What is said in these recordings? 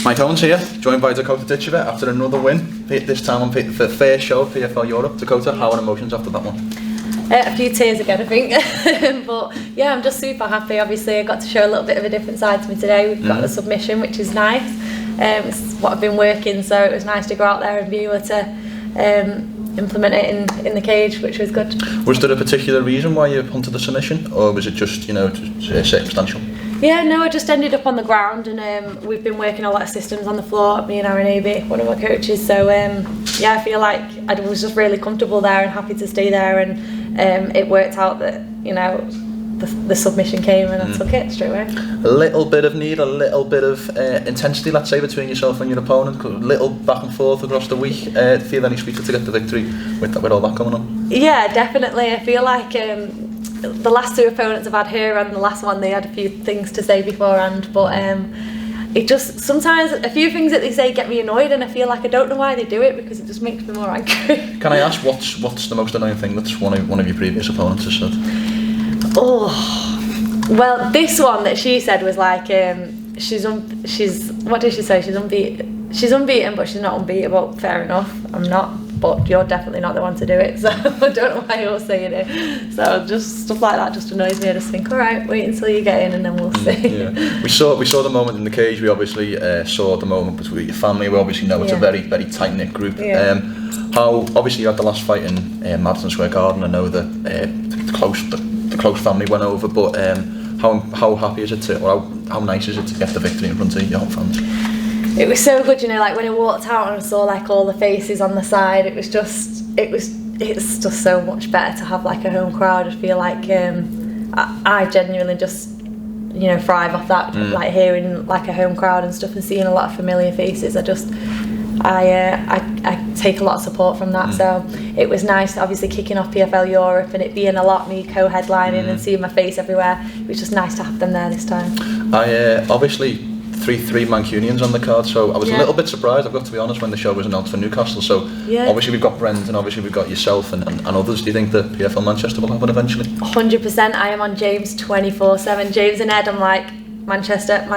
Mike Owens here, joined by Dakota Ditcheva after another win, this time on the first show of PFL Europe. Dakota, how are emotions after that one? A few tears again, I think. But yeah, I'm just super happy. Obviously, I got to show a little bit of a different side to me today. We've got the submission, which is nice. It's what I've been working, so it was nice to go out there and be able to implement it in the cage, which was good. Was there a particular reason why you hunted the submission, or was it just, circumstantial? Yeah, no, I just ended up on the ground, and we've been working a lot of systems on the floor, me and Aaron Aby, one of my coaches, so yeah, I feel like I was just really comfortable there and happy to stay there, and it worked out that, the submission came and I took it straight away. A little bit of need, a little bit of intensity, let's say, between yourself and your opponent, a little back and forth across the week. Feel any sweeter to get the victory with all that going on? Yeah, definitely. I feel like the last two opponents I've had here and the last one, they had a few things to say beforehand, but it just, sometimes a few things that they say get me annoyed, and I feel like I don't know why they do it, because it just makes me more angry. Can I ask what's the most annoying thing that one of your previous opponents has said? Oh, well, this one that she said was like, she's what did she say? She's unbeaten, but she's not unbeatable. Fair enough, I'm not, but you're definitely not the one to do it, so I don't know why you're saying it. So just stuff like that just annoys me. I just think, all right, wait until you get in and then we'll see. Yeah. We saw the moment in the cage. We obviously saw the moment between your family. We obviously know it's a very, very tight-knit group. Yeah. How obviously you had the last fight in Madison Square Garden. I know that the close family went over, but how happy is it to, or how nice is it to get the victory in front of your home fans? It was so good, like when I walked out and I saw like all the faces on the side, it's just so much better to have like a home crowd. I feel like I genuinely just thrive off that, like hearing like a home crowd and stuff and seeing a lot of familiar faces. I take a lot of support from that, so it was nice, obviously kicking off PFL Europe and it being a lot me co-headlining and seeing my face everywhere. It was just nice to have them there this time. I obviously three Mancunians on the card, so I was a little bit surprised, I've got to be honest, when the show was announced for Newcastle. So obviously we've got Brendan, obviously we've got yourself and others. Do you think that PFL Manchester will happen eventually? 100%. I am on James 24/7. James and Ed, I'm like Manchester.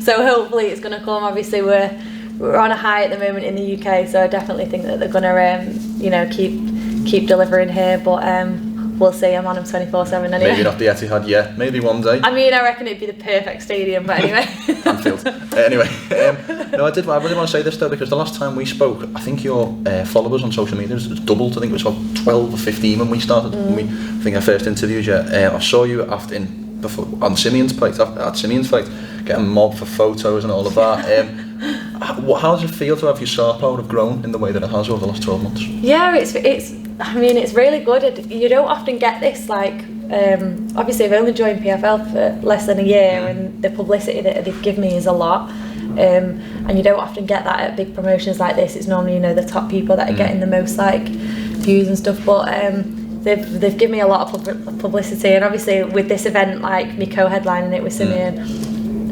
So hopefully it's going to come. Obviously we're on a high at the moment in the UK, so I definitely think that they're going to keep delivering here, but we'll see. I'm on them 24/7 anyway. Maybe not the Etihad yet, maybe one day. I mean, I reckon it'd be the perfect stadium, but anyway. Anfield. Anyway, no, I really want to say this though, because the last time we spoke, I think your followers on social media has doubled. I think it was about 12 or 15 when we started. I think I first interviewed you. I saw you on Simeon's fight, at Simeon's fight, getting mobbed for photos and all of that. How does it feel to have your star power have grown in the way that it has over the last 12 months? Yeah, it's really good. You don't often get this, like, obviously I've only joined PFL for less than a year, and the publicity that they've given me is a lot, and you don't often get that at big promotions like this. It's normally the top people that are getting the most like views and stuff, but they've given me a lot of publicity, and obviously with this event, like me co-headlining it with Simeon,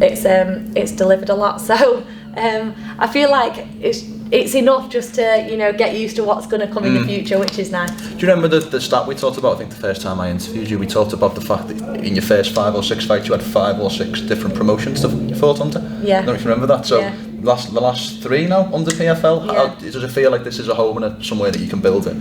it's delivered a lot. So I feel like it's enough just to get used to what's going to come in the future, which is nice. Do you remember the stat we talked about? I think the first time I interviewed you, we talked about the fact that in your first 5 or 6 fights you had 5 or 6 different promotions that you fought under. Yeah. I don't know if you remember that. So the last 3 now under PFL. Yeah. Does it feel like this is a home and somewhere that you can build a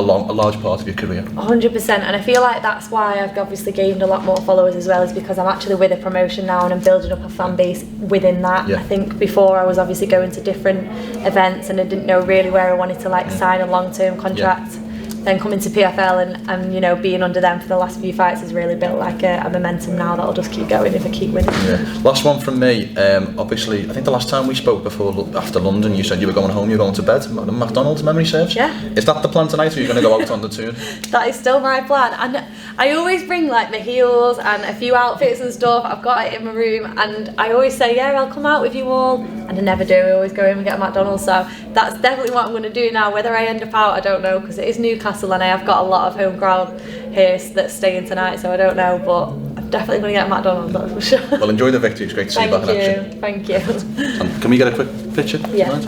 large part of your career? 100%, and I feel like that's why I've obviously gained a lot more followers as well, is because I'm actually with a promotion now and I'm building up a fan base within that. I think before I was obviously going to different events and I didn't know really where I wanted to like sign a long-term contract. Then coming to PFL and being under them for the last few fights has really built like a momentum now that'll just keep going if I keep winning. Yeah. Last one from me. Obviously, I think the last time we spoke after London, you said you were going home, you were going to bed. McDonald's, memory serves. Yeah. Is that the plan tonight, or are you going to go out on the tour? That is still my plan, and I always bring like the heels and a few outfits and stuff. I've got it in my room, and I always say, yeah, I'll come out with you all, and I never do. I always go in and get a McDonald's. So that's definitely what I'm going to do now. Whether I end up out, I don't know, because it is Newcastle and I have got a lot of home crowd here that's staying tonight, so I don't know, but I'm definitely going to get a McDonald's, that's for sure. Well, enjoy the victory. It's great to see you back in action. Thank you. And can we get a quick picture? Yeah.